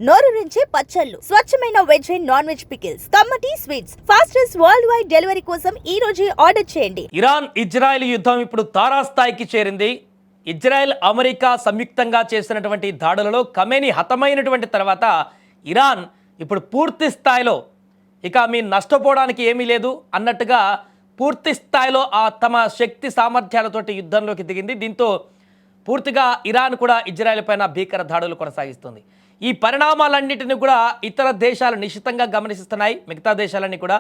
నోరూరించే పచ్చళ్ళు, స్వచ్ఛమైన veg and non veg pickles, కమ్మటి sweets, fastest world wide delivery కోసం ఈ రోజే ఆర్డర్ చేయండి. ఇరాన్ ఇజ్రాయెల్ యుద్ధం ఇప్పుడు తారాస్థాయికి చేరింది. ఇజ్రాయెల్ అమెరికా సంయుక్తంగా చేసినటువంటి దాడులలో ఖమేనీ హతమైనటువంటి తర్వాత ఇరాన్ ఇప్పుడు పూర్తి స్థాయిలో ఇక మీ నష్టపోవడానికి ఏమీ లేదు అన్నట్టుగా పూర్తి స్థాయిలో తమ శక్తి సామర్థ్యాలతోటి యుద్ధంలోకి దిగింది. దీంతో పూర్తిగా ఇరాన్ కూడా ఇజ్రాయెల్ పైన భీకర దాడులు కొనసాగిస్తుంది. ఈ పరిణామాలన్నింటినీ కూడా ఇతర దేశాలు నిశ్చితంగా గమనిస్తున్నాయి, మిగతా దేశాలన్నీ కూడా.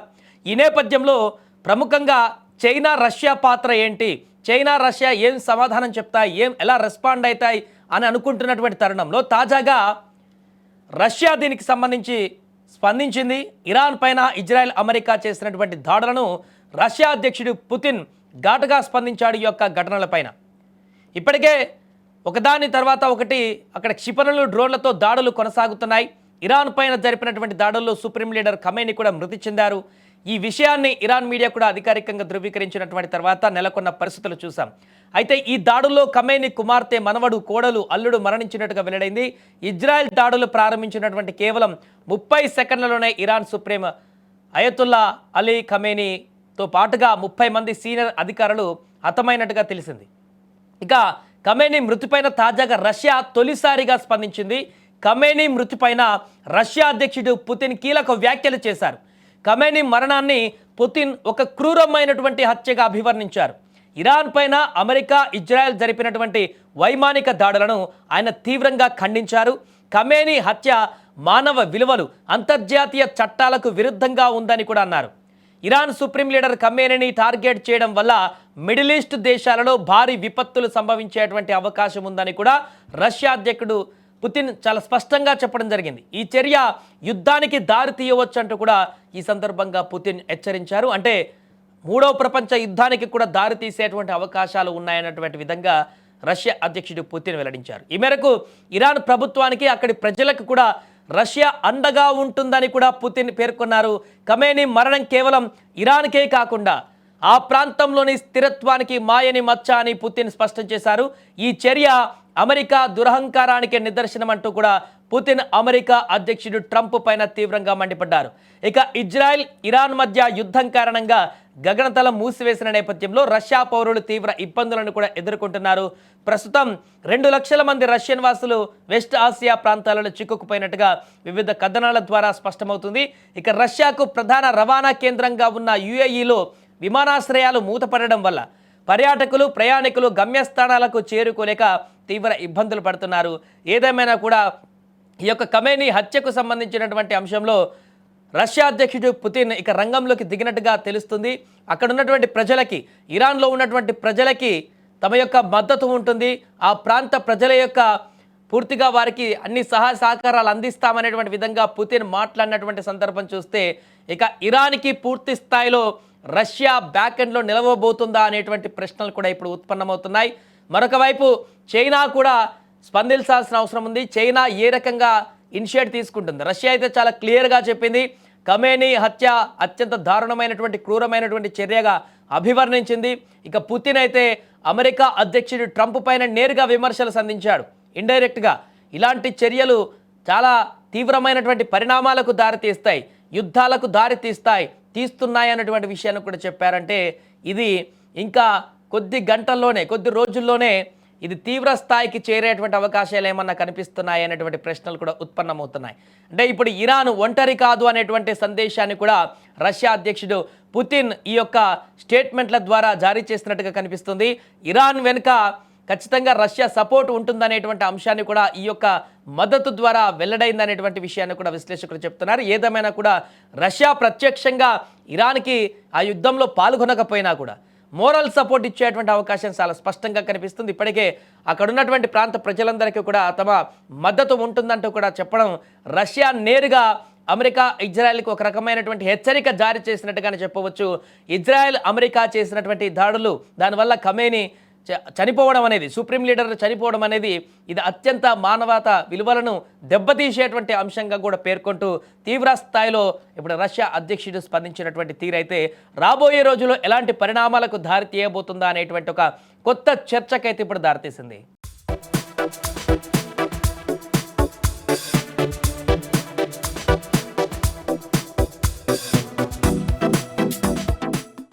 ఈ నేపథ్యంలో ప్రముఖంగా చైనా రష్యా పాత్ర ఏంటి, చైనా రష్యా ఏం సమాధానం చెప్తాయి, ఎలా రెస్పాండ్ అవుతాయి అని అనుకుంటున్నటువంటి తరుణంలో తాజాగా రష్యా దీనికి సంబంధించి స్పందించింది. ఇరాన్ పైన ఇజ్రాయెల్ అమెరికా చేసినటువంటి దాడులను రష్యా అధ్యక్షుడు పుతిన్ ఘాటుగా స్పందించాడు. ఈ యొక్క ఘటనలపైన ఇప్పటికే ఒకదాని తర్వాత ఒకటి అక్కడ క్షిపణులు డ్రోన్లతో దాడులు కొనసాగుతున్నాయి. ఇరాన్ పైన జరిపినటువంటి దాడుల్లో సుప్రీం లీడర్ ఖమేనీ కూడా మృతి చెందారు. ఈ విషయాన్ని ఇరాన్ మీడియా కూడా అధికారికంగా ధృవీకరించినటువంటి తర్వాత నెలకొన్న పరిస్థితులు చూసాం. అయితే ఈ దాడుల్లో ఖమేనీ కుమార్తె, మనవడు, కోడలు, అల్లుడు మరణించినట్టుగా వెల్లడైంది. ఇజ్రాయెల్ దాడులు ప్రారంభించినటువంటి కేవలం 30 సెకండ్లలోనే ఇరాన్ సుప్రీం అయతుల్లా అలీ ఖమేనీతో పాటుగా 30 మంది సీనియర్ అధికారులు హతమైనట్టుగా తెలిసింది. ఇక ఖమేనీ మృతిపైన తాజాగా రష్యా తొలిసారిగా స్పందించింది. ఖమేనీ మృతిపైన రష్యా అధ్యక్షుడు పుతిన్ కీలక వ్యాఖ్యలు చేశారు. ఖమేనీ మరణాన్ని పుతిన్ ఒక క్రూరమైనటువంటి హత్యగా అభివర్ణించారు. ఇరాన్ పైన అమెరికా, ఇజ్రాయెల్ జరిపినటువంటి వైమానిక దాడులను ఆయన తీవ్రంగా ఖండించారు. ఖమేనీ హత్య మానవ విలువలు, అంతర్జాతీయ చట్టాలకు విరుద్ధంగా ఉందని కూడా అన్నారు. ఇరాన్ సుప్రీం లీడర్ ఖమేనీని టార్గెట్ చేయడం వల్ల మిడిల్ ఈస్ట్ దేశాలలో భారీ విపత్తులు సంభవించేటువంటి అవకాశం ఉందని కూడా రష్యా అధ్యక్షుడు పుతిన్ చాలా స్పష్టంగా చెప్పడం జరిగింది. ఈ చర్య యుద్ధానికి దారి తీయవచ్చు అంటూ కూడా ఈ సందర్భంగా పుతిన్ హెచ్చరించారు. అంటే మూడవ ప్రపంచ యుద్ధానికి కూడా దారి తీసేటువంటి అవకాశాలు ఉన్నాయన్నటువంటి విధంగా రష్యా అధ్యక్షుడు పుతిన్ వెల్లడించారు. ఈ మేరకు ఇరాన్ ప్రభుత్వానికి, అక్కడి ప్రజలకు కూడా రష్యా అండగా ఉంటుందని కూడా పుతిన్ పేర్కొన్నారు. ఖమేనీ మరణం కేవలం ఇరాన్కే కాకుండా ఆ ప్రాంతంలోని స్థిరత్వానికి మాయని మచ్చ అని పుతిన్ స్పష్టం చేశారు. ఈ చర్య అమెరికా దురహంకారానికి నిదర్శనం అంటూ కూడా పుతిన్ అమెరికా అధ్యక్షుడు ట్రంప్ పైన తీవ్రంగా మండిపడ్డారు. ఇక ఇజ్రాయెల్, ఇరాన్ మధ్య యుద్ధం కారణంగా గగనతలం మూసివేసిన నేపథ్యంలో రష్యా పౌరులు తీవ్ర ఇబ్బందులను కూడా ఎదుర్కొంటున్నారు. ప్రస్తుతం 2 లక్షల మంది రష్యన్ వాసులు వెస్ట్ ఆసియా ప్రాంతాలలో చిక్కుకుపోయినట్టుగా వివిధ కథనాల ద్వారా స్పష్టమవుతుంది. ఇక రష్యాకు ప్రధాన రవాణా కేంద్రంగా ఉన్న యుఏఈలో విమానాశ్రయాలు మూతపడడం వల్ల పర్యాటకులు, ప్రయాణికులు గమ్యస్థానాలకు చేరుకోలేక తీవ్ర ఇబ్బందులు పడుతున్నారు. ఏదేమైనా కూడా ఈ యొక్క ఖమేనీ హత్యకు సంబంధించినటువంటి అంశంలో రష్యా అధ్యక్షుడు పుతిన్ ఇక రంగంలోకి దిగినట్టుగా తెలుస్తుంది. అక్కడ ఉన్నటువంటి ప్రజలకి, ఇరాన్లో ఉన్నటువంటి ప్రజలకి తమ యొక్క మద్దతు ఉంటుంది. ఆ ప్రాంత ప్రజల యొక్క పూర్తిగా వారికి అన్ని సహాయ సహకారాలు అందిస్తామనేటువంటి విధంగా పుతిన్ మాట్లాడినటువంటి సందర్భం చూస్తే ఇక ఇరాన్కి పూర్తి స్థాయిలో రష్యా బ్యాక్ ఎండ్లో నిలవబోతుందా అనేటువంటి ప్రశ్నలు కూడా ఇప్పుడు ఉత్పన్నమవుతున్నాయి. మరొక వైపు చైనా కూడా స్పందించాల్సిన అవసరం ఉంది. చైనా ఏ రకంగా ఇనిషియేట్ తీసుకుంటుంది? రష్యా అయితే చాలా క్లియర్గా చెప్పింది. ఖమేనీ హత్య అత్యంత దారుణమైనటువంటి, క్రూరమైనటువంటి చర్యగా అభివర్ణించింది. ఇక పుతిన్ అయితే అమెరికా అధ్యక్షుడు ట్రంప్ పైన నేరుగా విమర్శలు సంధించాడు. ఇండైరెక్ట్గా ఇలాంటి చర్యలు చాలా తీవ్రమైనటువంటి పరిణామాలకు దారితీస్తాయి, యుద్ధాలకు తీస్తున్నాయి అన్నటువంటి విషయాన్ని కూడా చెప్పారంటే ఇది ఇంకా కొద్ది గంటల్లోనే, కొద్ది రోజుల్లోనే ఇది తీవ్ర స్థాయికి చేరేటువంటి అవకాశాలు ఏమన్నా కనిపిస్తున్నాయి అనేటువంటి ప్రశ్నలు కూడా ఉత్పన్నమవుతున్నాయి. అంటే ఇప్పుడు ఇరాన్ ఒంటరి కాదు అనేటువంటి సందేశాన్ని కూడా రష్యా అధ్యక్షుడు పుతిన్ ఈ యొక్క స్టేట్మెంట్ల ద్వారా జారీ చేసినట్టుగా కనిపిస్తుంది. ఇరాన్ వెనుక ఖచ్చితంగా రష్యా సపోర్ట్ ఉంటుందనేటువంటి అంశాన్ని కూడా ఈ యొక్క మద్దతు ద్వారా వెల్లడైందనేటువంటి విషయాన్ని కూడా విశ్లేషకులు చెప్తున్నారు. ఏదేమైనా కూడా రష్యా ప్రత్యక్షంగా ఇరాన్కి ఆ యుద్ధంలో పాల్గొనకపోయినా కూడా మోరల్ సపోర్ట్ ఇచ్చేటువంటి అవకాశం చాలా స్పష్టంగా కనిపిస్తుంది. ఇప్పటికే అక్కడ ఉన్నటువంటి ప్రాంత ప్రజలందరికీ కూడా తమ మద్దతు ఉంటుందంటూ కూడా చెప్పడం రష్యా నేరుగా అమెరికా, ఇజ్రాయెల్కి ఒక రకమైనటువంటి హెచ్చరిక జారీ చేసినట్టుగానే చెప్పవచ్చు. ఇజ్రాయెల్, అమెరికా చేసినటువంటి దాడులు, దానివల్ల ఖమేనీ చనిపోవడం అనేది, సుప్రీం లీడర్ చనిపోవడం అనేది ఇది అత్యంత మానవత విలువలను దెబ్బతీసేటువంటి అంశంగా కూడా పేర్కొంటూ తీవ్ర స్థాయిలో ఇప్పుడు రష్యా అధ్యక్షుడు స్పందించినటువంటి తీరైతే రాబోయే రోజుల్లో ఎలాంటి పరిణామాలకు దారి తీయబోతుందా అనేటువంటి ఒక కొత్త చర్చకైతే ఇప్పుడు దారితీసింది.